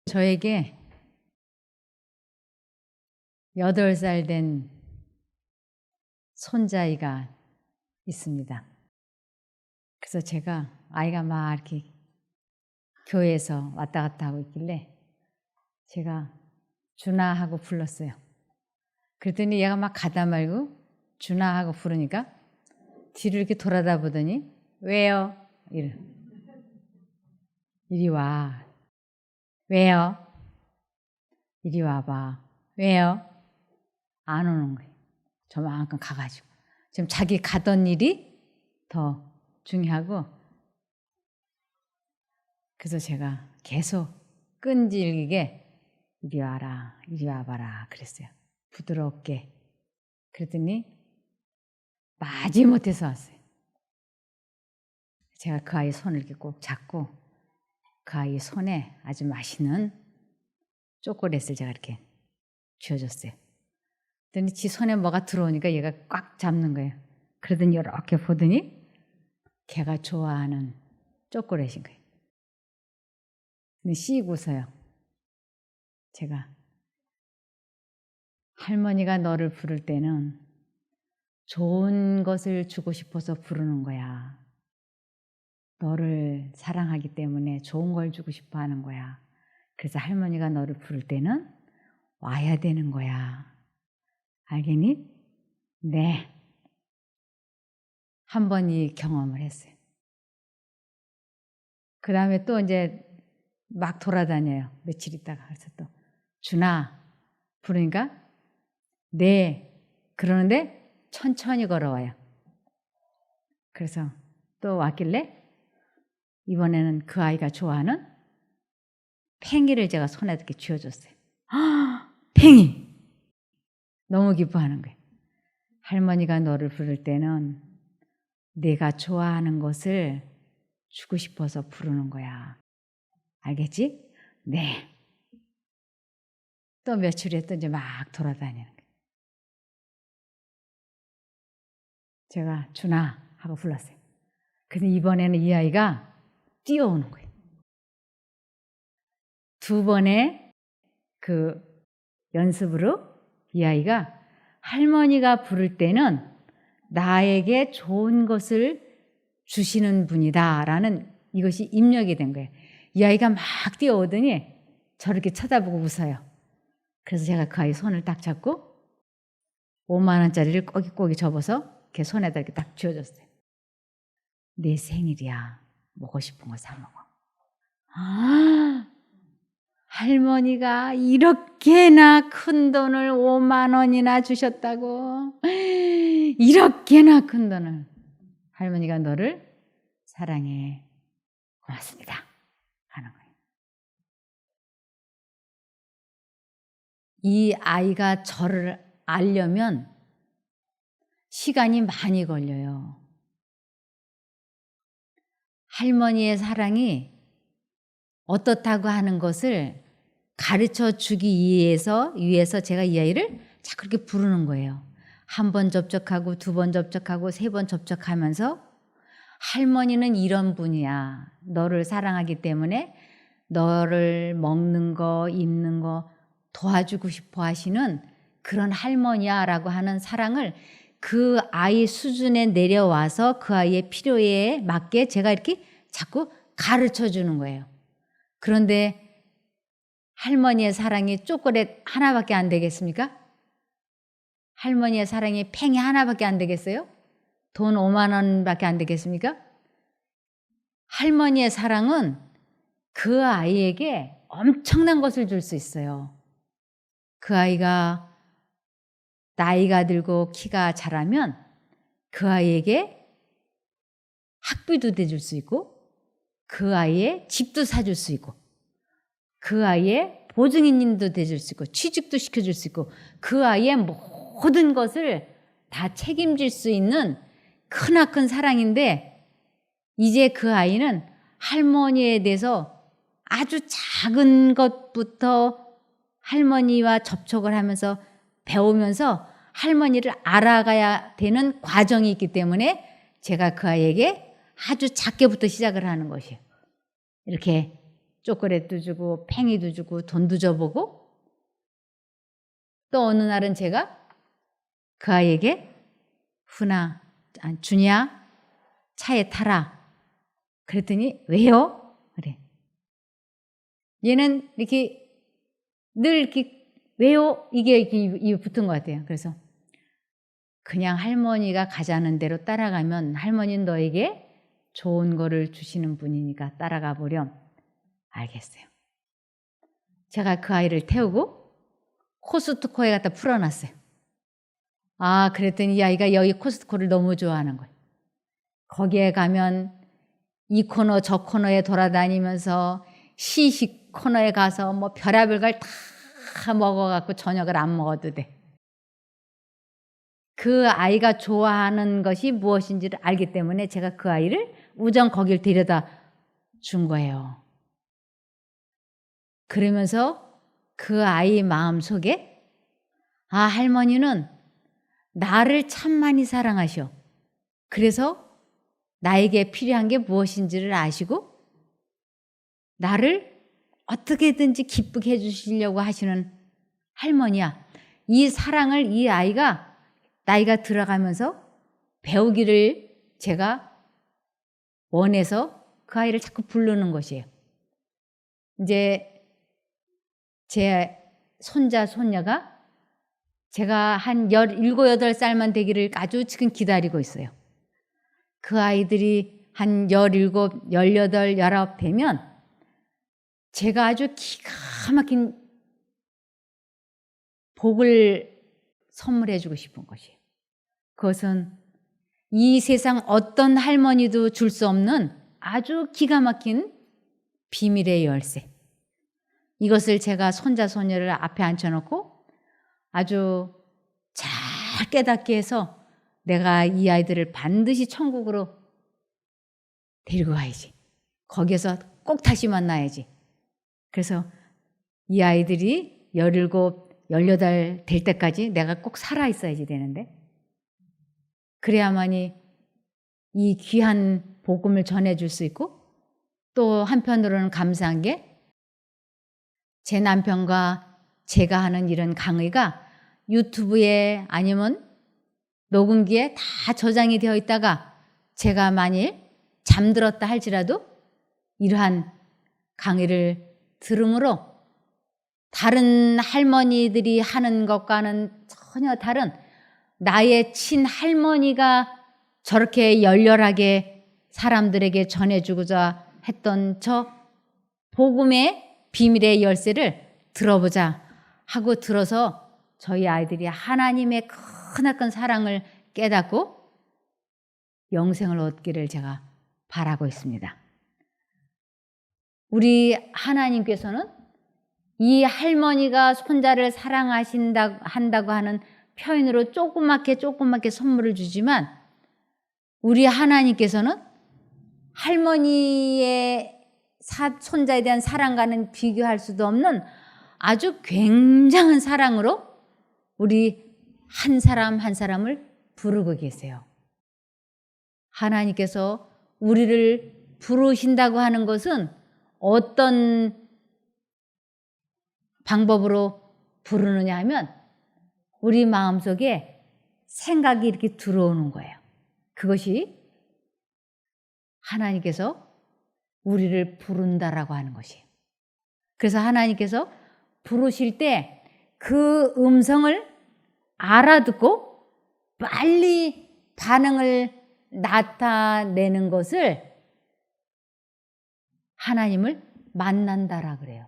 저에게 8살 된 손자아이가 있습니다. 그래서 제가 아이가 막 이렇게 교회에서 왔다 갔다 하고 있길래 제가 준아 하고 불렀어요. 그랬더니 얘가 막 가다 말고 준아 하고 부르니까 뒤를 이렇게 돌아다 보더니 왜요? 이리 와. 왜요? 이리 와봐. 왜요? 안 오는 거예요. 저만큼 가가지고. 지금 자기 가던 일이 더 중요하고, 그래서 제가 계속 끈질기게 이리 와라, 이리 와봐라 그랬어요. 부드럽게. 그랬더니 마지못해서 왔어요. 제가 그 아이 손을 이렇게 꼭 잡고 그 아이 손에 아주 맛있는 초콜릿을 제가 이렇게 쥐어줬어요. 그랬더니 지 손에 뭐가 들어오니까 얘가 꽉 잡는 거예요. 그러더니 이렇게 보더니 걔가 좋아하는 초콜릿인 거예요. 근데 씩 웃어요. 제가 할머니가 너를 부를 때는 좋은 것을 주고 싶어서 부르는 거야. 너를 사랑하기 때문에 좋은 걸 주고 싶어 하는 거야. 그래서 할머니가 너를 부를 때는 와야 되는 거야. 알겠니? 네. 한 번 이 경험을 했어요. 그 다음에 또 이제 막 돌아다녀요. 며칠 있다가. 그래서 또 준아 부르니까 네. 그러는데 천천히 걸어와요. 그래서 또 왔길래 이번에는 그 아이가 좋아하는 팽이를 제가 손에 이렇게 쥐어줬어요. 팽이! 너무 기뻐하는 거예요. 할머니가 너를 부를 때는 내가 좋아하는 것을 주고 싶어서 부르는 거야. 알겠지? 네. 또 며칠 후에 또 이제 막 돌아다니는 거예요. 제가 준아 하고 불렀어요. 근데 이번에는 이 아이가 뛰어오는 거예요. 2번의 그 연습으로 이 아이가 할머니가 부를 때는 나에게 좋은 것을 주시는 분이다라는 이것이 입력이 된 거예요. 이 아이가 막 뛰어오더니 저렇게 쳐다보고 웃어요. 그래서 제가 그 아이 손을 딱 잡고 5만 원짜리를 꼬깃꼬깃 접어서 걔 손에다 이렇게 딱 쥐어줬어요. 내 생일이야. 먹고 싶은 거 사 먹어. 할머니가 이렇게나 큰 돈을 5만 원이나 주셨다고. 이렇게나 큰 돈을. 할머니가 너를 사랑해. 고맙습니다. 하는 거예요. 이 아이가 저를 알려면 시간이 많이 걸려요. 할머니의 사랑이 어떻다고 하는 것을 가르쳐 주기 위해서 제가 이 아이를 자꾸 이렇게 부르는 거예요. 1번 접촉하고 2번 접촉하고 3번 접촉하면서 할머니는 이런 분이야. 너를 사랑하기 때문에 너를 먹는 거, 입는 거 도와주고 싶어 하시는 그런 할머니야 라고 하는 사랑을 그 아이 수준에 내려와서 그 아이의 필요에 맞게 제가 이렇게 자꾸 가르쳐 주는 거예요. 그런데 할머니의 사랑이 초콜릿 하나밖에 안 되겠습니까? 할머니의 사랑이 팽이 하나밖에 안 되겠어요? 돈 5만 원밖에 안 되겠습니까? 할머니의 사랑은 그 아이에게 엄청난 것을 줄 수 있어요. 그 아이가 나이가 들고 키가 자라면 그 아이에게 학비도 대줄 수 있고 그 아이의 집도 사줄 수 있고 그 아이의 보증인님도 대줄 수 있고 취직도 시켜줄 수 있고 그 아이의 모든 것을 다 책임질 수 있는 크나큰 사랑인데 이제 그 아이는 할머니에 대해서 아주 작은 것부터 할머니와 접촉을 하면서 배우면서 할머니를 알아가야 되는 과정이 있기 때문에 제가 그 아이에게 아주 작게부터 시작을 하는 것이에요. 이렇게 초콜릿도 주고 팽이도 주고 돈도 줘보고, 또 어느 날은 제가 그 아이에게 훈아, 준이야, 차에 타라. 그랬더니 왜요? 그래. 얘는 이렇게 늘 이렇게 왜요? 이게 입에 붙은 것 같아요. 그래서 그냥 할머니가 가자는 대로 따라가면 할머니는 너에게 좋은 거를 주시는 분이니까 따라가 보렴. 알겠어요. 제가 그 아이를 태우고 코스트코에 갖다 풀어놨어요. 그랬더니 이 아이가 여기 코스트코를 너무 좋아하는 거예요. 거기에 가면 이 코너 저 코너에 돌아다니면서 시식 코너에 가서 뭐 별의별 걸 다 먹어갖고 저녁을 안 먹어도 돼. 그 아이가 좋아하는 것이 무엇인지를 알기 때문에 제가 그 아이를 우선 거길 데려다 준 거예요. 그러면서 그 아이 마음속에 할머니는 나를 참 많이 사랑하셔. 그래서 나에게 필요한 게 무엇인지를 아시고 나를 어떻게든지 기쁘게 해주시려고 하시는 할머니야. 이 사랑을 이 아이가 나이가 들어가면서 배우기를 제가 원해서 그 아이를 자꾸 부르는 것이에요. 이제 제 손자, 손녀가 제가 한 17, 8살만 되기를 아주 지금 기다리고 있어요. 그 아이들이 한 17, 18, 19 되면 제가 아주 기가 막힌 복을 선물해 주고 싶은 것이에요. 그것은 이 세상 어떤 할머니도 줄 수 없는 아주 기가 막힌 비밀의 열쇠. 이것을 제가 손자, 손녀를 앞에 앉혀놓고 아주 잘 깨닫게 해서 내가 이 아이들을 반드시 천국으로 데리고 가야지. 거기에서 꼭 다시 만나야지. 그래서 이 아이들이 17, 18 될 때까지 내가 꼭 살아있어야지 되는데, 그래야만이 이 귀한 복음을 전해줄 수 있고, 또 한편으로는 감사한 게 제 남편과 제가 하는 이런 강의가 유튜브에 아니면 녹음기에 다 저장이 되어 있다가 제가 만일 잠들었다 할지라도 이러한 강의를 들음으로 다른 할머니들이 하는 것과는 전혀 다른 나의 친할머니가 저렇게 열렬하게 사람들에게 전해주고자 했던 저 복음의 비밀의 열쇠를 들어보자 하고 들어서 저희 아이들이 하나님의 크나큰 사랑을 깨닫고 영생을 얻기를 제가 바라고 있습니다. 우리 하나님께서는 이 할머니가 손자를 사랑하신다고 하는 표현으로 조그맣게 선물을 주지만 우리 하나님께서는 할머니의 손자에 대한 사랑과는 비교할 수도 없는 아주 굉장한 사랑으로 우리 한 사람 한 사람을 부르고 계세요. 하나님께서 우리를 부르신다고 하는 것은 어떤 방법으로 부르느냐 하면 우리 마음속에 생각이 이렇게 들어오는 거예요. 그것이 하나님께서 우리를 부른다라고 하는 것이에요. 그래서 하나님께서 부르실 때 그 음성을 알아듣고 빨리 반응을 나타내는 것을 하나님을 만난다라 그래요.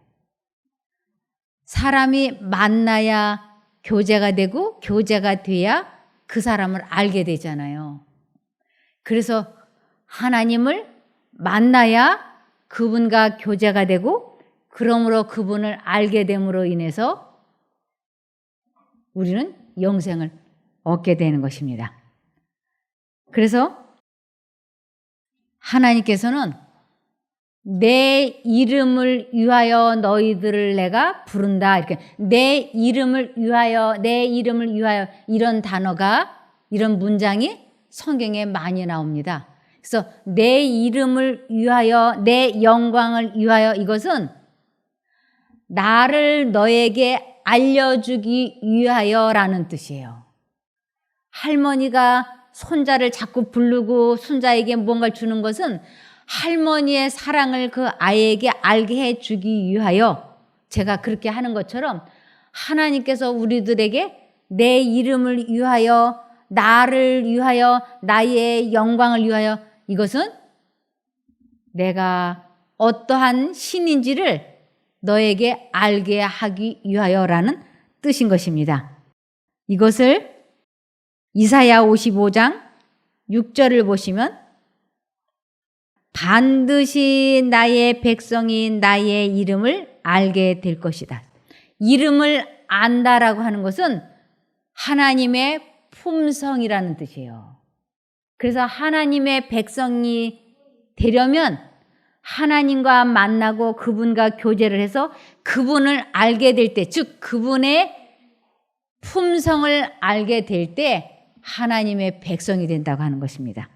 사람이 만나야 교제가 되고 교제가 돼야 그 사람을 알게 되잖아요. 그래서 하나님을 만나야 그분과 교제가 되고 그러므로 그분을 알게 됨으로 인해서 우리는 영생을 얻게 되는 것입니다. 그래서 하나님께서는 내 이름을 위하여 너희들을 내가 부른다. 이렇게 내 이름을 위하여 이런 단어가 이런 문장이 성경에 많이 나옵니다. 그래서 내 이름을 위하여, 내 영광을 위하여, 이것은 나를 너에게 알려주기 위하여라는 뜻이에요. 할머니가 손자를 자꾸 부르고 손자에게 뭔가를 주는 것은 할머니의 사랑을 그 아이에게 알게 해주기 위하여, 제가 그렇게 하는 것처럼 하나님께서 우리들에게 내 이름을 위하여, 나를 위하여, 나의 영광을 위하여, 이것은 내가 어떠한 신인지를 너에게 알게 하기 위하여라는 뜻인 것입니다. 이것을 이사야 55장 6절을 보시면 반드시 나의 백성이 나의 이름을 알게 될 것이다. 이름을 안다라고 하는 것은 하나님의 품성이라는 뜻이에요. 그래서 하나님의 백성이 되려면 하나님과 만나고 그분과 교제를 해서 그분을 알게 될 때, 즉 그분의 품성을 알게 될 때 하나님의 백성이 된다고 하는 것입니다.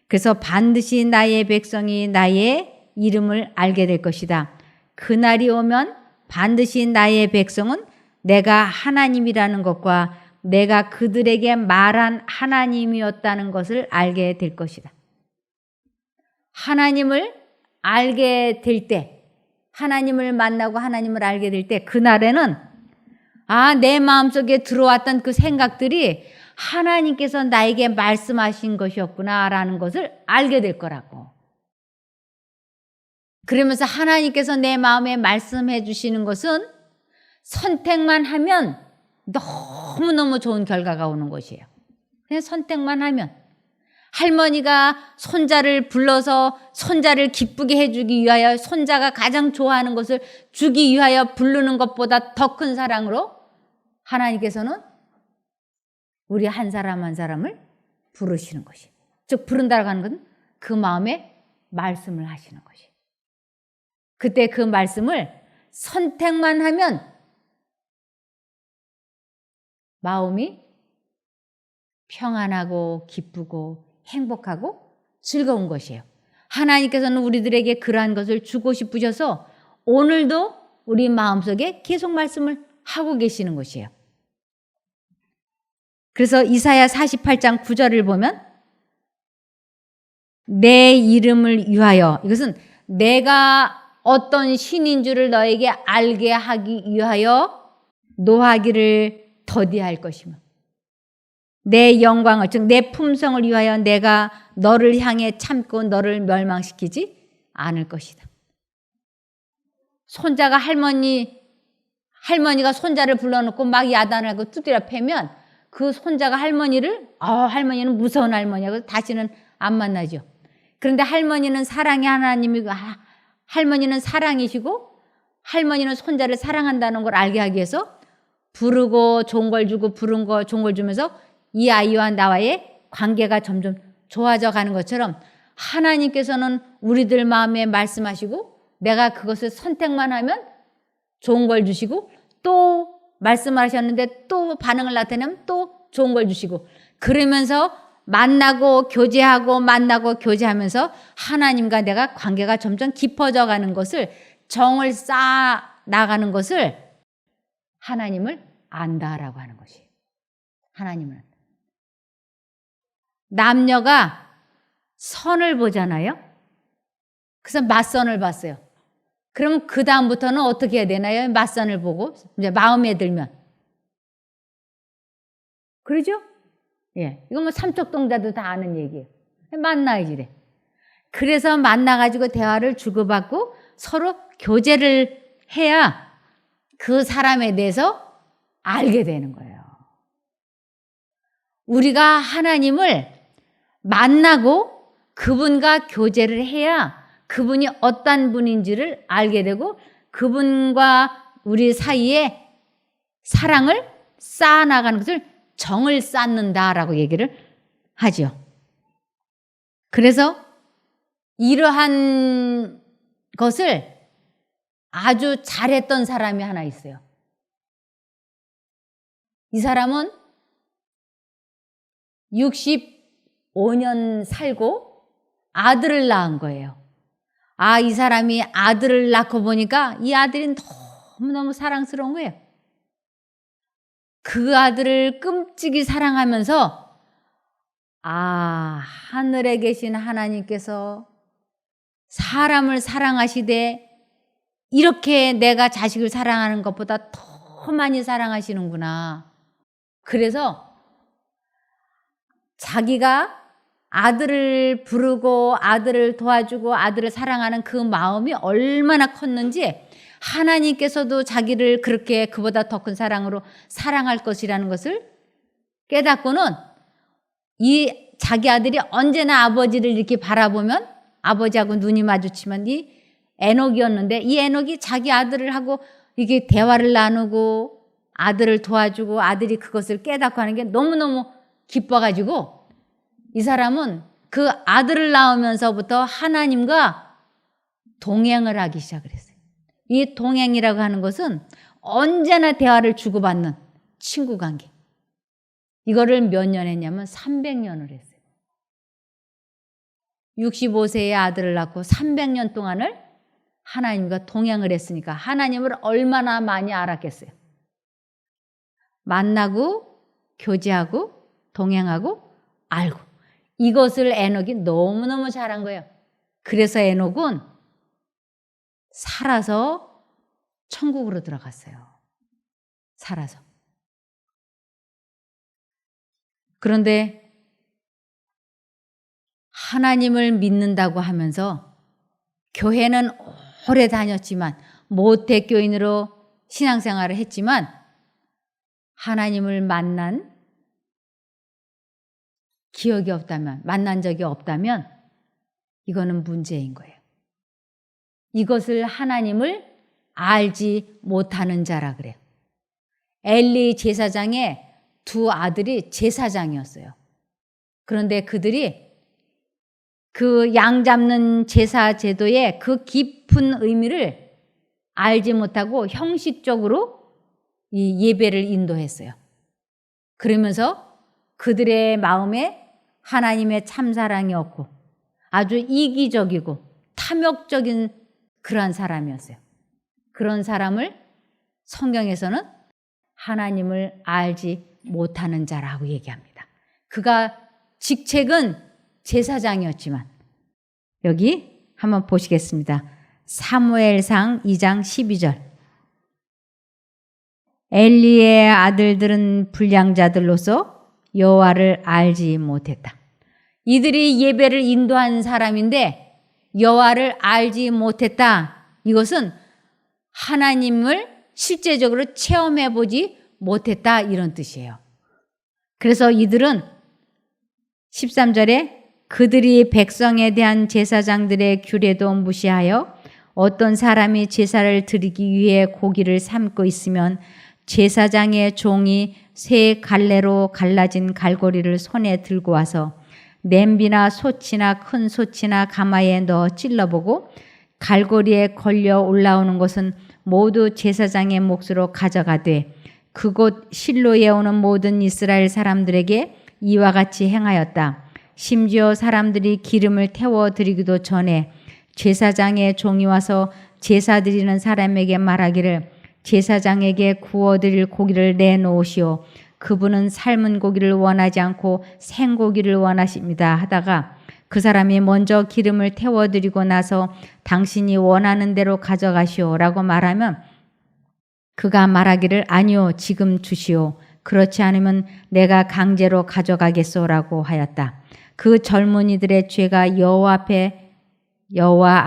그래서 반드시 나의 백성이 나의 이름을 알게 될 것이다. 그날이 오면 반드시 나의 백성은 내가 하나님이라는 것과 내가 그들에게 말한 하나님이었다는 것을 알게 될 것이다. 하나님을 알게 될 때, 하나님을 만나고 하나님을 알게 될 때, 그날에는 내 마음속에 들어왔던 그 생각들이 하나님께서 나에게 말씀하신 것이었구나라는 것을 알게 될 거라고. 그러면서 하나님께서 내 마음에 말씀해 주시는 것은 선택만 하면 너무너무 좋은 결과가 오는 것이에요. 그냥 선택만 하면. 할머니가 손자를 불러서 손자를 기쁘게 해주기 위하여, 손자가 가장 좋아하는 것을 주기 위하여 부르는 것보다 더 큰 사랑으로 하나님께서는 우리 한 사람 한 사람을 부르시는 것이에요. 즉 부른다고 하는 것은 그 마음에 말씀을 하시는 것이에요. 그때 그 말씀을 선택만 하면 마음이 평안하고 기쁘고 행복하고 즐거운 것이에요. 하나님께서는 우리들에게 그러한 것을 주고 싶으셔서 오늘도 우리 마음속에 계속 말씀을 하고 계시는 것이에요. 그래서 이사야 48장 9절을 보면 내 이름을 위하여, 이것은 내가 어떤 신인 줄을 너에게 알게 하기 위하여 노하기를 더디할 것이며 내 영광을, 즉 내 품성을 위하여 내가 너를 향해 참고 너를 멸망시키지 않을 것이다. 손자가 할머니가 손자를 불러놓고 막 야단하고 두드려 패면 그 손자가 할머니는 무서운 할머니고 다시는 안 만나죠. 그런데 할머니는 사랑의 하나님이고 할머니는 사랑이시고 할머니는 손자를 사랑한다는 걸 알게 하기 위해서 부르고 좋은 걸 주고 부른 거 좋은 걸 주면서 이 아이와 나와의 관계가 점점 좋아져 가는 것처럼 하나님께서는 우리들 마음에 말씀하시고 내가 그것을 선택만 하면 좋은 걸 주시고 또 말씀하셨는데 또 반응을 나타내면 또 좋은 걸 주시고 그러면서 만나고 교제하면서 하나님과 내가 관계가 점점 깊어져 가는 것을 정을 쌓아 나가는 것을 하나님을 안다라고 하는 것이에요. 하나님을 안다. 남녀가 선을 보잖아요. 그래서 맞선을 봤어요. 그럼 그 다음부터는 어떻게 해야 되나요? 맞선을 보고 이제 마음에 들면 그러죠? 예, 이거 뭐 삼척동자도 다 아는 얘기예요. 만나야지 돼. 그래서 만나가지고 대화를 주고받고 서로 교제를 해야 그 사람에 대해서 알게 되는 거예요. 우리가 하나님을 만나고 그분과 교제를 해야 그분이 어떤 분인지를 알게 되고 그분과 우리 사이에 사랑을 쌓아나가는 것을 정을 쌓는다라고 얘기를 하죠. 그래서 이러한 것을 아주 잘했던 사람이 하나 있어요. 이 사람은 65년 살고 아들을 낳은 거예요. 이 사람이 아들을 낳고 보니까 이 아들이 너무너무 사랑스러운 거예요. 그 아들을 끔찍이 사랑하면서 하늘에 계신 하나님께서 사람을 사랑하시되 이렇게 내가 자식을 사랑하는 것보다 더 많이 사랑하시는구나. 그래서 자기가 아들을 부르고 아들을 도와주고 아들을 사랑하는 그 마음이 얼마나 컸는지 하나님께서도 자기를 그렇게 그보다 더 큰 사랑으로 사랑할 것이라는 것을 깨닫고는 이 자기 아들이 언제나 아버지를 이렇게 바라보면 아버지하고 눈이 마주치면 이 에녹이었는데 이 에녹이 자기 아들을 하고 이게 대화를 나누고 아들을 도와주고 아들이 그것을 깨닫고 하는 게 너무너무 기뻐가지고 이 사람은 그 아들을 낳으면서부터 하나님과 동행을 하기 시작을 했어요. 이 동행이라고 하는 것은 언제나 대화를 주고받는 친구 관계. 이거를 몇 년 했냐면 300년을 했어요. 65세의 아들을 낳고 300년 동안을 하나님과 동행을 했으니까 하나님을 얼마나 많이 알았겠어요. 만나고 교제하고 동행하고 알고 이것을 에녹이 너무너무 잘한 거예요. 그래서 에녹은 살아서 천국으로 들어갔어요. 살아서. 그런데 하나님을 믿는다고 하면서 교회는 오래 다녔지만 모태교인으로 신앙생활을 했지만 하나님을 만난 기억이 없다면, 만난 적이 없다면 이거는 문제인 거예요. 이것을 하나님을 알지 못하는 자라 그래요. 엘리 제사장의 두 아들이 제사장이었어요. 그런데 그들이 그 양 잡는 제사 제도의 그 깊은 의미를 알지 못하고 형식적으로 이 예배를 인도했어요. 그러면서 그들의 마음에 하나님의 참사랑이 없고 아주 이기적이고 탐욕적인 그러한 사람이었어요. 그런 사람을 성경에서는 하나님을 알지 못하는 자라고 얘기합니다. 그가 직책은 제사장이었지만 여기 한번 보시겠습니다. 사무엘상 2장 12절 엘리의 아들들은 불량자들로서 여호와를 알지 못했다. 이들이 예배를 인도한 사람인데 여호와를 알지 못했다. 이것은 하나님을 실제적으로 체험해 보지 못했다 이런 뜻이에요. 그래서 이들은 13절에 그들이 백성에 대한 제사장들의 규례도 무시하여 어떤 사람이 제사를 드리기 위해 고기를 삶고 있으면 제사장의 종이 새 갈래로 갈라진 갈고리를 손에 들고 와서 냄비나 솥이나 큰 솥이나 가마에 넣어 찔러보고 갈고리에 걸려 올라오는 것은 모두 제사장의 몫으로 가져가되 그곳 실로에 오는 모든 이스라엘 사람들에게 이와 같이 행하였다. 심지어 사람들이 기름을 태워 드리기도 전에 제사장의 종이 와서 제사 드리는 사람에게 말하기를 제사장에게 구워 드릴 고기를 내놓으시오. 그분은 삶은 고기를 원하지 않고 생고기를 원하십니다 하다가 그 사람이 먼저 기름을 태워 드리고 나서 당신이 원하는 대로 가져가시오 라고 말하면 그가 말하기를 아니요 지금 주시오. 그렇지 않으면 내가 강제로 가져가겠소라고 하였다. 그 젊은이들의 죄가 여호와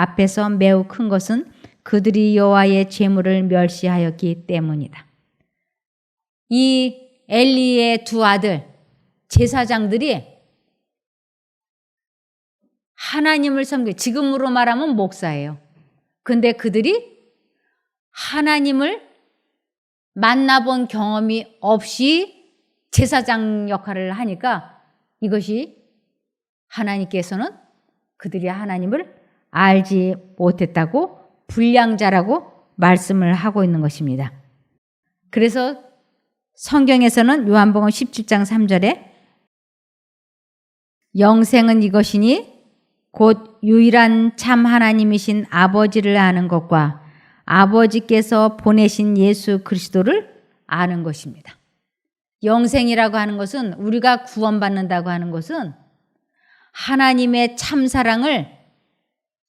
앞에서 매우 큰 것은 그들이 여호와의 제물을 멸시하였기 때문이다. 이 엘리의 두 아들 제사장들이 하나님을 섬기 지금으로 말하면 목사예요. 근데 그들이 하나님을 만나본 경험이 없이 제사장 역할을 하니까 이것이 하나님께서는 그들이 하나님을 알지 못했다고 불량자라고 말씀을 하고 있는 것입니다. 그래서 성경에서는 요한복음 17장 3절에 영생은 이것이니 곧 유일한 참 하나님이신 아버지를 아는 것과 아버지께서 보내신 예수 그리스도를 아는 것입니다. 영생이라고 하는 것은, 우리가 구원받는다고 하는 것은 하나님의 참사랑을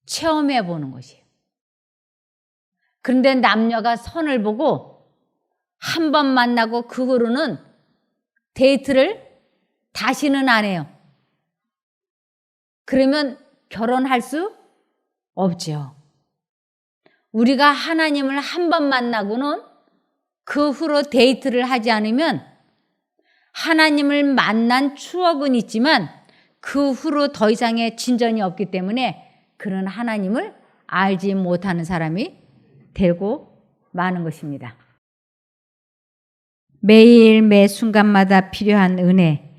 체험해 보는 것이에요. 그런데 남녀가 선을 보고 한 번 만나고 그 후로는 데이트를 다시는 안 해요. 그러면 결혼할 수 없죠. 우리가 하나님을 한 번 만나고는 그 후로 데이트를 하지 않으면 하나님을 만난 추억은 있지만 그 후로 더 이상의 진전이 없기 때문에 그런 하나님을 알지 못하는 사람이 되고 마는 것입니다. 매일 매 순간마다 필요한 은혜,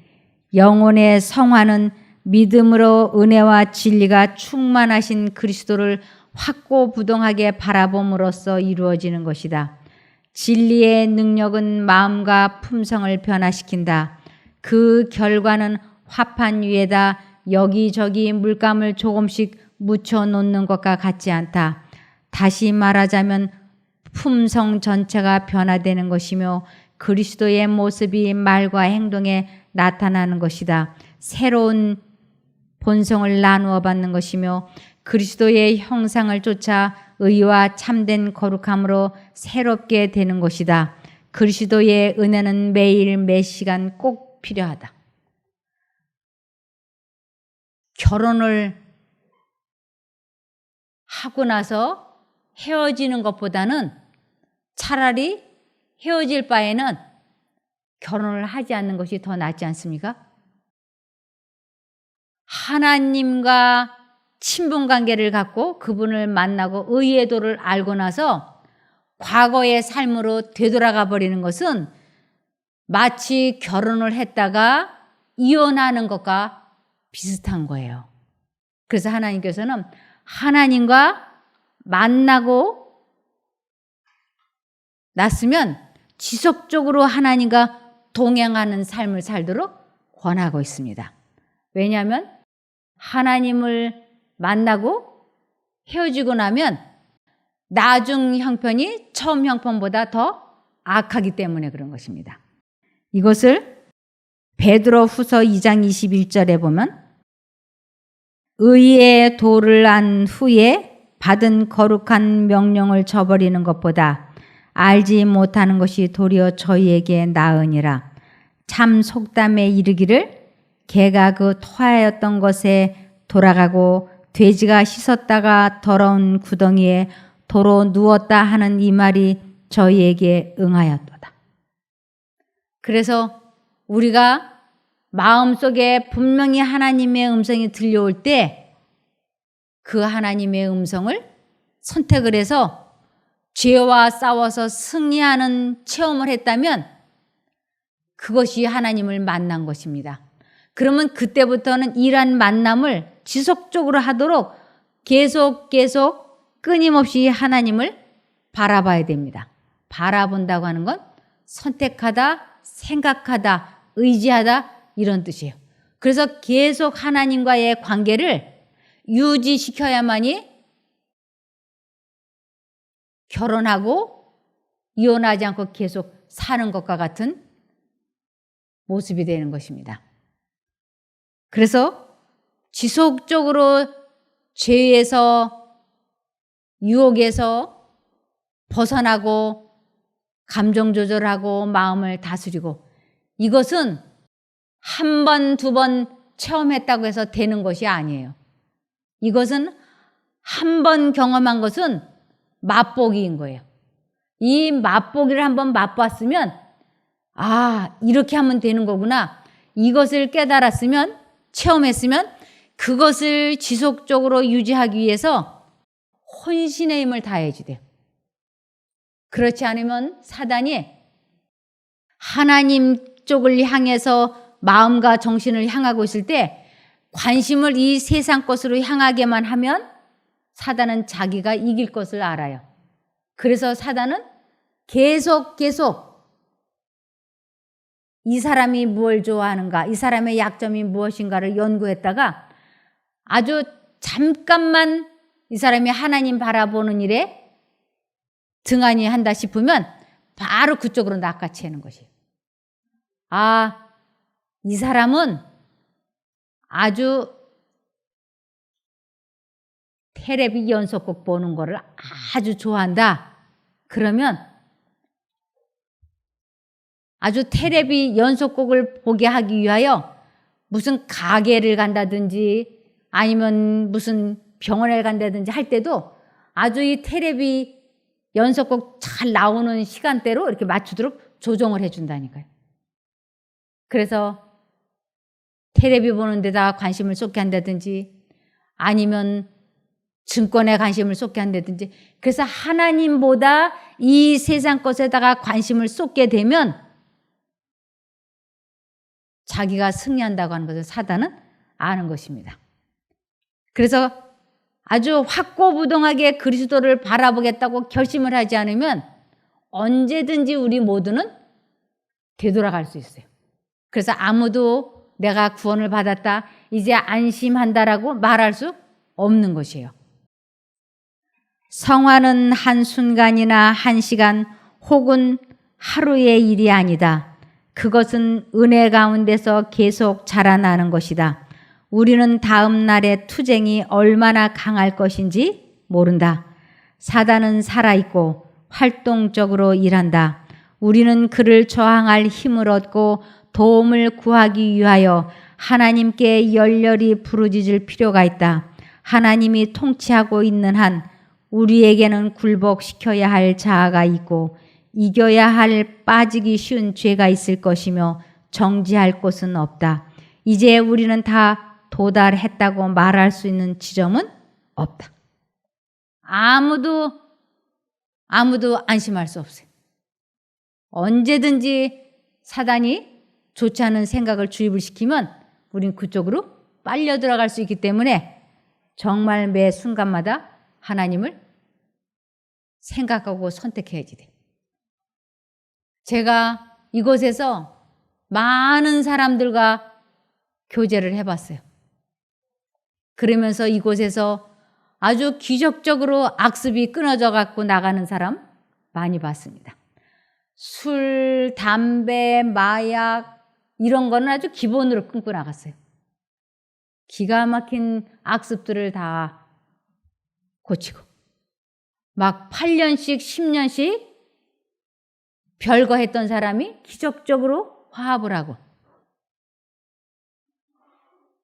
영혼의 성화는 믿음으로 은혜와 진리가 충만하신 그리스도를 확고부동하게 바라봄으로써 이루어지는 것이다. 진리의 능력은 마음과 품성을 변화시킨다. 그 결과는 화판 위에다 여기저기 물감을 조금씩 묻혀놓는 것과 같지 않다. 다시 말하자면 품성 전체가 변화되는 것이며 그리스도의 모습이 말과 행동에 나타나는 것이다. 새로운 본성을 나누어 받는 것이며 그리스도의 형상을 쫓아 의와 참된 거룩함으로 새롭게 되는 것이다. 그리스도의 은혜는 매일 매 시간 꼭 필요하다. 결혼을 하고 나서 헤어지는 것보다는 차라리 헤어질 바에는 결혼을 하지 않는 것이 더 낫지 않습니까? 하나님과 친분관계를 갖고 그분을 만나고 의의 도를 알고 나서 과거의 삶으로 되돌아가 버리는 것은 마치 결혼을 했다가 이혼하는 것과 비슷한 거예요. 그래서 하나님께서는 하나님과 만나고 났으면 지속적으로 하나님과 동행하는 삶을 살도록 권하고 있습니다. 왜냐하면 하나님을 만나고 헤어지고 나면 나중 형편이 처음 형편보다 더 악하기 때문에 그런 것입니다. 이것을 베드로 후서 2장 21절에 보면 의의 도를 안 후에 받은 거룩한 명령을 저버리는 것보다 알지 못하는 것이 도리어 저희에게 나으니라. 참 속담에 이르기를 개가 그 토하였던 것에 돌아가고 돼지가 씻었다가 더러운 구덩이에 도로 누웠다 하는 이 말이 저희에게 응하였도다. 그래서 우리가 마음속에 분명히 하나님의 음성이 들려올 때 그 하나님의 음성을 선택을 해서 죄와 싸워서 승리하는 체험을 했다면 그것이 하나님을 만난 것입니다. 그러면 그때부터는 이러한 만남을 지속적으로 하도록 계속 끊임없이 하나님을 바라봐야 됩니다. 바라본다고 하는 건 선택하다, 생각하다, 의지하다 이런 뜻이에요. 그래서 계속 하나님과의 관계를 유지시켜야만이 결혼하고 이혼하지 않고 계속 사는 것과 같은 모습이 되는 것입니다. 그래서 지속적으로 죄에서 유혹에서 벗어나고 감정 조절하고 마음을 다스리고 이것은 한 번, 두 번 체험했다고 해서 되는 것이 아니에요. 이것은 한 번 경험한 것은 맛보기인 거예요. 이 맛보기를 한번 맛봤으면 아, 이렇게 하면 되는 거구나. 이것을 깨달았으면 체험했으면 그것을 지속적으로 유지하기 위해서 혼신의 힘을 다해야지 돼요. 그렇지 않으면 사단이 하나님 쪽을 향해서 마음과 정신을 향하고 있을 때 관심을 이 세상 것으로 향하게만 하면 사단은 자기가 이길 것을 알아요. 그래서 사단은 계속 이 사람이 뭘 좋아하는가, 이 사람의 약점이 무엇인가를 연구했다가 아주 잠깐만 이 사람이 하나님 바라보는 일에 등한히 한다 싶으면 바로 그쪽으로 낚아채는 것이에요. 아, 이 사람은 아주 테레비 연속곡 보는 거를 아주 좋아한다. 그러면 아주 테레비 연속곡을 보게 하기 위하여 무슨 가게를 간다든지 아니면 무슨 병원에 간다든지 할 때도 아주 이 테레비 연속곡 잘 나오는 시간대로 이렇게 맞추도록 조정을 해준다니까요. 그래서 테레비 보는 데다가 관심을 쏟게 한다든지 아니면 증권에 관심을 쏟게 한다든지, 그래서 하나님보다 이 세상 것에다가 관심을 쏟게 되면 자기가 승리한다고 하는 것을 사단은 아는 것입니다. 그래서 아주 확고부동하게 그리스도를 바라보겠다고 결심을 하지 않으면 언제든지 우리 모두는 되돌아갈 수 있어요. 그래서 아무도 내가 구원을 받았다, 이제 안심한다라고 말할 수 없는 것이에요. 성화는 한순간이나 한시간 혹은 하루의 일이 아니다. 그것은 은혜 가운데서 계속 자라나는 것이다. 우리는 다음 날의 투쟁이 얼마나 강할 것인지 모른다. 사단은 살아있고 활동적으로 일한다. 우리는 그를 저항할 힘을 얻고 도움을 구하기 위하여 하나님께 열렬히 부르짖을 필요가 있다. 하나님이 통치하고 있는 한 우리에게는 굴복시켜야 할 자아가 있고 이겨야 할 빠지기 쉬운 죄가 있을 것이며 정지할 곳은 없다. 이제 우리는 다 도달했다고 말할 수 있는 지점은 없다. 아무도 안심할 수 없어요. 언제든지 사단이 좋지 않은 생각을 주입을 시키면 우린 그쪽으로 빨려 들어갈 수 있기 때문에 정말 매 순간마다 하나님을 생각하고 선택해야지 돼. 제가 이곳에서 많은 사람들과 교제를 해봤어요. 그러면서 이곳에서 아주 기적적으로 악습이 끊어져 갖고 나가는 사람 많이 봤습니다. 술, 담배, 마약 이런 거는 아주 기본으로 끊고 나갔어요. 기가 막힌 악습들을 다 고치고 막 8년씩 10년씩 별거 했던 사람이 기적적으로 화합을 하고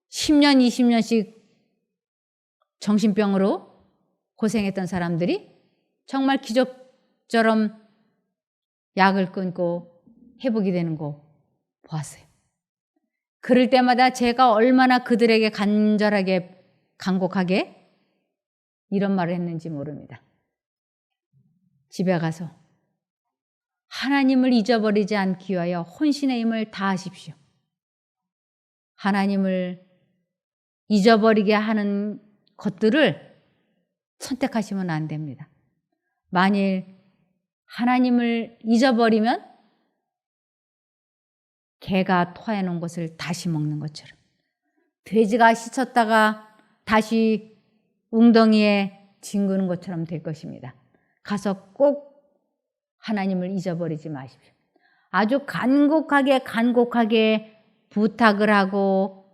10년, 20년씩 정신병으로 고생했던 사람들이 정말 기적처럼 약을 끊고 회복이 되는 거 보았어요. 그럴 때마다 제가 얼마나 그들에게 간절하게 간곡하게 이런 말을 했는지 모릅니다. 집에 가서 하나님을 잊어버리지 않기 위하여 혼신의 힘을 다하십시오. 하나님을 잊어버리게 하는 것들을 선택하시면 안 됩니다. 만일 하나님을 잊어버리면 개가 토해놓은 것을 다시 먹는 것처럼, 돼지가 씻었다가 다시 웅덩이에 뒹구는 것처럼 될 것입니다. 가서 꼭 하나님을 잊어버리지 마십시오. 아주 간곡하게 부탁을 하고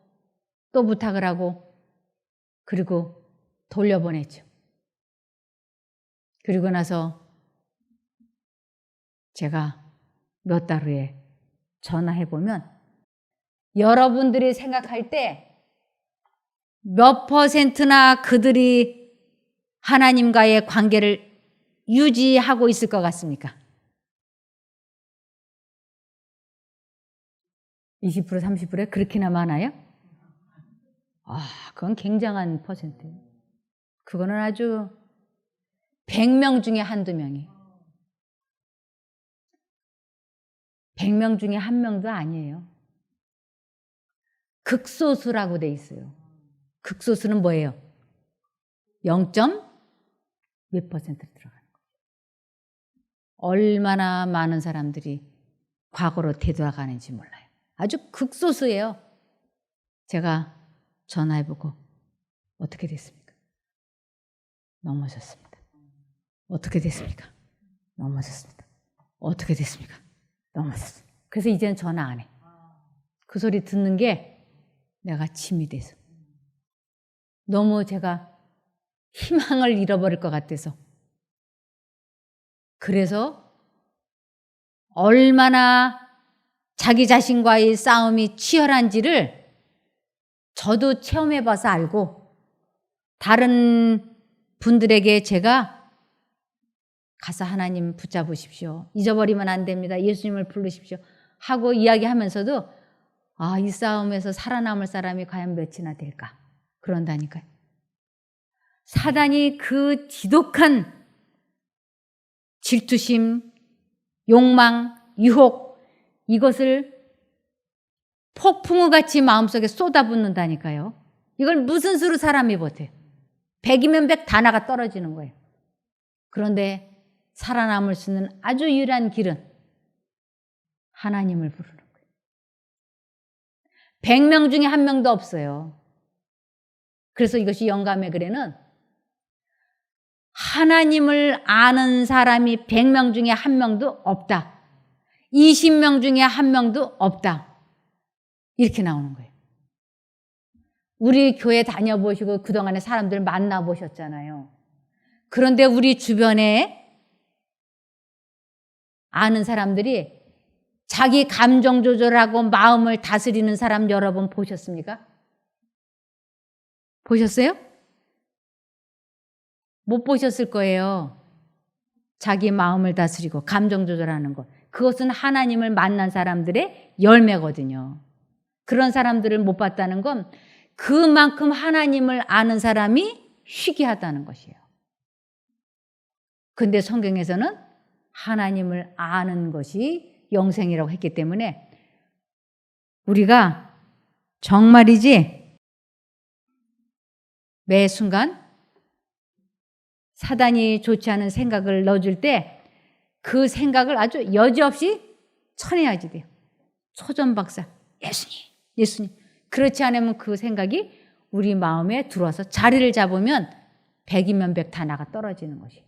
또 부탁을 하고 그리고 돌려보냈죠. 그리고 나서 제가 몇 달 후에 전화해보면 여러분들이 생각할 때 몇 %나 그들이 하나님과의 관계를 유지하고 있을 것 같습니까? 20%, 30%에 그렇게나 많아요? 그건 굉장한 퍼센트예요. 그거는 아주 100명 중에 한두 명이에요. 100명 중에 한 명도 아니에요. 극소수라고 돼 있어요. 극소수는 뭐예요? 0. 몇 퍼센트로 들어가는 거예요. 얼마나 많은 사람들이 과거로 되돌아가는지 몰라요. 아주 극소수예요. 제가 전화해보고 어떻게 됐습니까? 넘어졌습니다. 어떻게 됐습니까? 넘어졌습니다. 어떻게 됐습니까? 넘어졌습니다. 그래서 이제는 전화 안 해. 그 소리 듣는 게 내가 짐이 돼서. 너무 제가 희망을 잃어버릴 것 같아서. 그래서 얼마나 자기 자신과의 싸움이 치열한지를 저도 체험해봐서 알고 다른 분들에게 제가 가서 하나님 붙잡으십시오. 잊어버리면 안 됩니다. 예수님을 부르십시오. 하고 이야기하면서도 이 싸움에서 살아남을 사람이 과연 몇이나 될까? 그런다니까요. 사단이 그 지독한 질투심, 욕망, 유혹 이것을 폭풍우 같이 마음속에 쏟아붓는다니까요. 이걸 무슨 수로 사람이 버텨요? 100이면 100 다 나가 떨어지는 거예요. 그런데 살아남을 수 있는 아주 유일한 길은 하나님을 부르는 거예요. 100명 중에 1명도 없어요. 그래서 이것이 영감의 글에는 하나님을 아는 사람이 100명 중에 1명도 없다. 20명 중에 1명도 없다. 이렇게 나오는 거예요. 우리 교회 다녀보시고 그동안에 사람들 만나보셨잖아요. 그런데 우리 주변에 아는 사람들이 자기 감정 조절하고 마음을 다스리는 사람 여러분 보셨습니까? 보셨어요? 못 보셨을 거예요. 자기 마음을 다스리고 감정 조절하는 것. 그것은 하나님을 만난 사람들의 열매거든요. 그런 사람들을 못 봤다는 건 그만큼 하나님을 아는 사람이 희귀하다는 것이에요. 근데 성경에서는 하나님을 아는 것이 영생이라고 했기 때문에 우리가 정말이지 매 순간 사단이 좋지 않은 생각을 넣어줄 때 그 생각을 아주 여지없이 쳐내야지 돼요. 초전박사, 예수님. 그렇지 않으면 그 생각이 우리 마음에 들어와서 자리를 잡으면 100이면 100 다 나가 떨어지는 것이에요.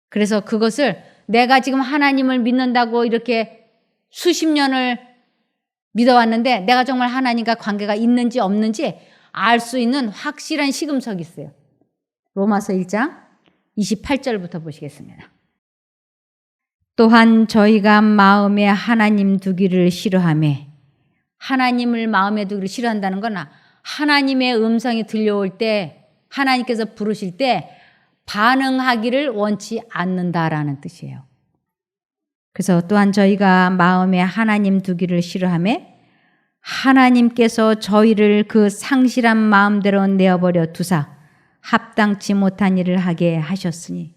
그래서 그것을 내가 지금 하나님을 믿는다고 이렇게 수십 년을 믿어왔는데 내가 정말 하나님과 관계가 있는지 없는지 알 수 있는 확실한 시금석이 있어요. 로마서 1장 28절부터 보시겠습니다. 또한 저희가 마음에 하나님 두기를 싫어하며 하나님을 마음에 두기를 싫어한다는 건 하나님의 음성이 들려올 때 하나님께서 부르실 때 반응하기를 원치 않는다라는 뜻이에요. 그래서 또한 저희가 마음에 하나님 두기를 싫어하며 하나님께서 저희를 그 상실한 마음대로 내어버려 두사 합당치 못한 일을 하게 하셨으니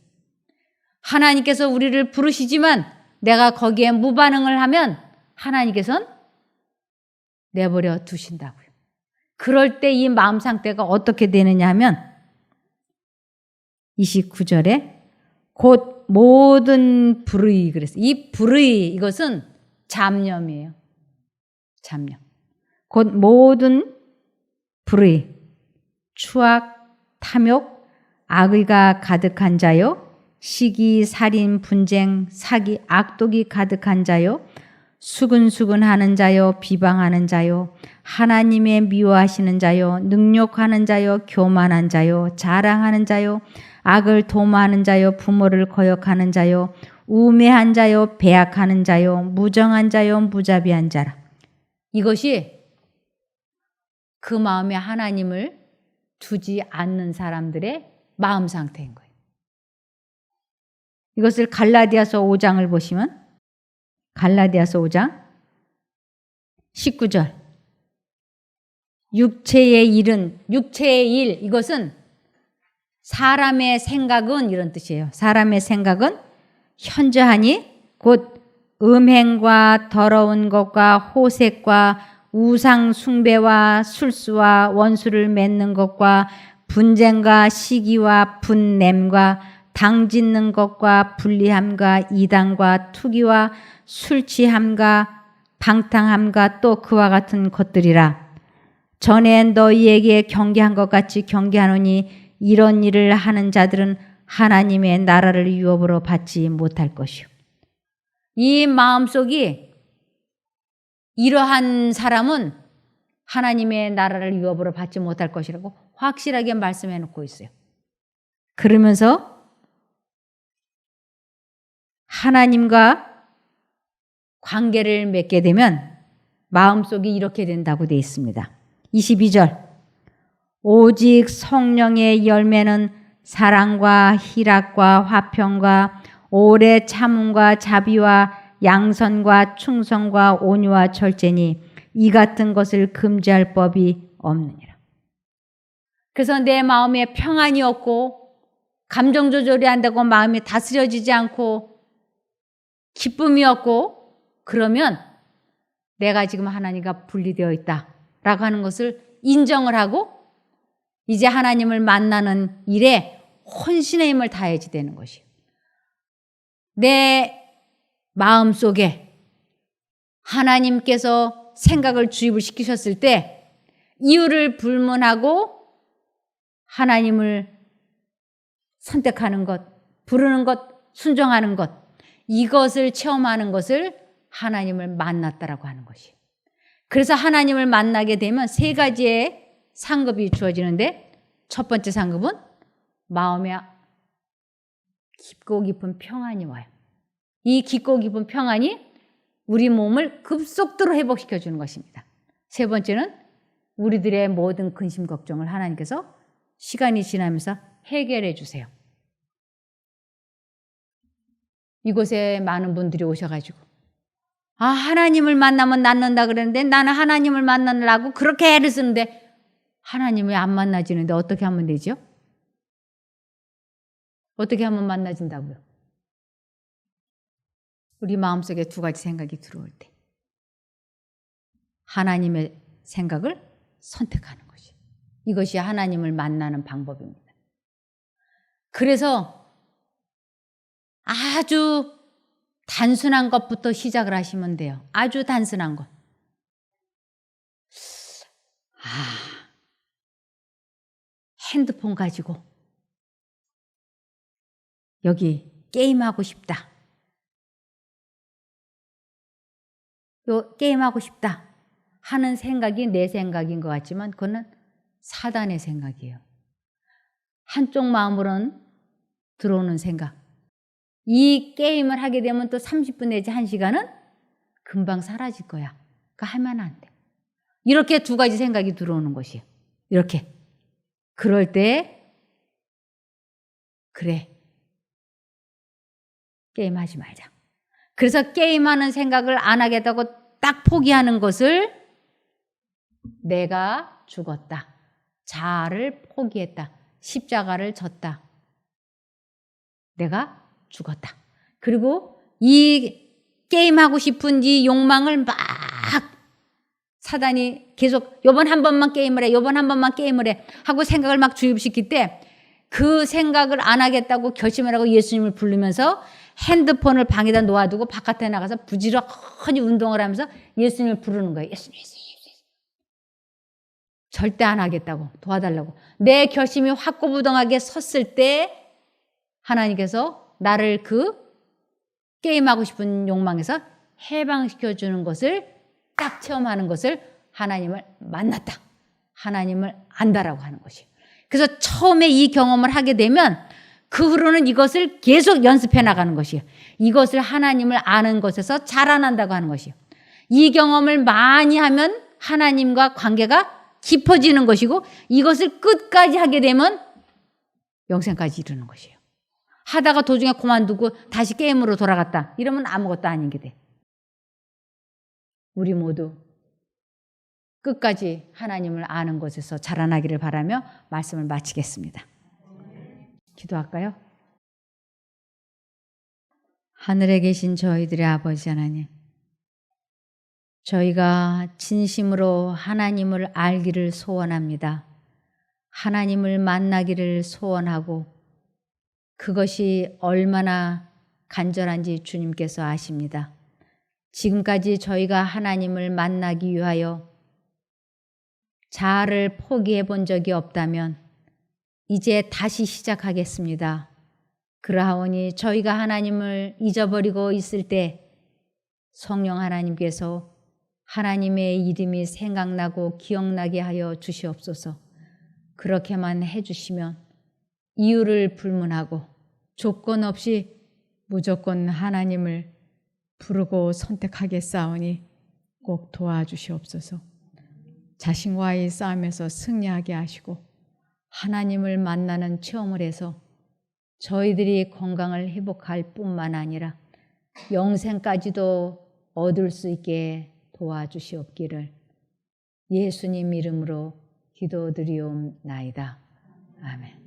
하나님께서 우리를 부르시지만 내가 거기에 무반응을 하면 하나님께서는 내버려 두신다고요. 그럴 때 이 마음 상태가 어떻게 되느냐 하면 29절에 곧 모든 불의 그랬어요. 이 불의 이것은 잡념이에요. 잡념. 곧 모든 불의, 추악, 탐욕, 악의가 가득한 자요. 시기, 살인, 분쟁, 사기, 악독이 가득한 자요. 수근수근하는 자요. 비방하는 자요. 하나님의 미워하시는 자요. 능욕하는 자요. 교만한 자요. 자랑하는 자요. 악을 도모하는 자요. 부모를 거역하는 자요. 우매한 자요. 배약하는 자요. 무정한 자요. 무자비한 자라. 이것이 그 마음에 하나님을 두지 않는 사람들의 마음 상태인 거예요. 이것을 갈라디아서 5장을 보시면 갈라디아서 5장 19절 육체의 일 이것은 사람의 생각은 이런 뜻이에요. 사람의 생각은 현저하니 곧 음행과 더러운 것과 호색과 우상 숭배와 술수와 원수를 맺는 것과 분쟁과 시기와 분냄과 당짓는 것과 불리함과 이단과 투기와 술 취함과 방탕함과 또 그와 같은 것들이라. 전에 너희에게 경계한 것 같이 경계하노니 이런 일을 하는 자들은 하나님의 나라를 유업으로 받지 못할 것이요. 이 마음속이 이러한 사람은 하나님의 나라를 유업으로 받지 못할 것이라고 확실하게 말씀해 놓고 있어요. 그러면서 하나님과 관계를 맺게 되면 마음속이 이렇게 된다고 되어 있습니다. 22절 오직 성령의 열매는 사랑과 희락과 화평과 오래 참음과 자비와 양선과 충성과 온유와 절제니 이 같은 것을 금지할 법이 없느니라. 그래서 내 마음에 평안이 없고 감정 조절이 안 되고 마음이 다스려지지 않고 기쁨이 없고 그러면 내가 지금 하나님과 분리되어 있다라고 하는 것을 인정을 하고 이제 하나님을 만나는 일에 혼신의 힘을 다해야지 되는 것이에요. 내 마음속에 하나님께서 생각을 주입을 시키셨을 때 이유를 불문하고 하나님을 선택하는 것, 부르는 것, 순종하는 것, 이것을 체험하는 것을 하나님을 만났다라고 하는 것이에요. 그래서 하나님을 만나게 되면 세 가지의 상급이 주어지는데 첫 번째 상급은 마음에 깊고 깊은 평안이 와요. 이 깊고 깊은 평안이 우리 몸을 급속도로 회복시켜 주는 것입니다. 세 번째는 우리들의 모든 근심 걱정을 하나님께서 시간이 지나면서 해결해 주세요. 이곳에 많은 분들이 오셔가지고 하나님을 만나면 낫는다 그러는데 나는 하나님을 만나려고 그렇게 애를 쓰는데 하나님이 안 만나지는데 어떻게 하면 되죠? 어떻게 하면 만나진다고요? 우리 마음속에 두 가지 생각이 들어올 때 하나님의 생각을 선택하는 것이 이것이 하나님을 만나는 방법입니다. 그래서 아주 단순한 것부터 시작을 하시면 돼요. 아주 단순한 것. 핸드폰 가지고 여기 게임하고 싶다. 게임하고 싶다 하는 생각이 내 생각인 것 같지만 그거는 사단의 생각이에요. 한쪽 마음으로는 들어오는 생각. 이 게임을 하게 되면 또 30분 내지 1시간은 금방 사라질 거야. 그러니까 하면 안 돼. 이렇게 두 가지 생각이 들어오는 것이에요. 이렇게. 그럴 때 그래. 게임하지 말자. 그래서 게임하는 생각을 안 하겠다고 딱 포기하는 것을 내가 죽었다. 자아를 포기했다. 십자가를 졌다. 내가 죽었다. 그리고 이 게임하고 싶은 이 욕망을 막 사단이 계속 요번 한 번만 게임을 해. 요번 한 번만 게임을 해. 하고 생각을 막 주입시킬 때 그 생각을 안 하겠다고 결심을 하고 예수님을 부르면서 핸드폰을 방에다 놓아두고 바깥에 나가서 부지런히 운동을 하면서 예수님을 부르는 거예요. 예수님. 절대 안 하겠다고 도와달라고. 내 결심이 확고부동하게 섰을 때 하나님께서 나를 그 게임하고 싶은 욕망에서 해방시켜주는 것을 딱 체험하는 것을 하나님을 만났다. 하나님을 안다라고 하는 것이에요. 그래서 처음에 이 경험을 하게 되면 그 후로는 이것을 계속 연습해 나가는 것이에요. 이것을 하나님을 아는 것에서 자라난다고 하는 것이에요. 이 경험을 많이 하면 하나님과 관계가 깊어지는 것이고 이것을 끝까지 하게 되면 영생까지 이르는 것이에요. 하다가 도중에 그만두고 다시 게임으로 돌아갔다. 이러면 아무것도 아닌 게 돼. 우리 모두 끝까지 하나님을 아는 것에서 자라나기를 바라며 말씀을 마치겠습니다. 기도할까요? 하늘에 계신 저희들의 아버지 하나님, 저희가 진심으로 하나님을 알기를 소원합니다. 하나님을 만나기를 소원하고 그것이 얼마나 간절한지 주님께서 아십니다. 지금까지 저희가 하나님을 만나기 위하여 자아를 포기해 본 적이 없다면 이제 다시 시작하겠습니다. 그러하오니 저희가 하나님을 잊어버리고 있을 때 성령 하나님께서 하나님의 이름이 생각나고 기억나게 하여 주시옵소서. 그렇게만 해주시면 이유를 불문하고 조건 없이 무조건 하나님을 부르고 선택하겠사오니 꼭 도와주시옵소서. 자신과의 싸움에서 승리하게 하시고 하나님을 만나는 체험을 해서 저희들이 건강을 회복할 뿐만 아니라 영생까지도 얻을 수 있게 도와주시옵기를 예수님 이름으로 기도드리옵나이다. 아멘.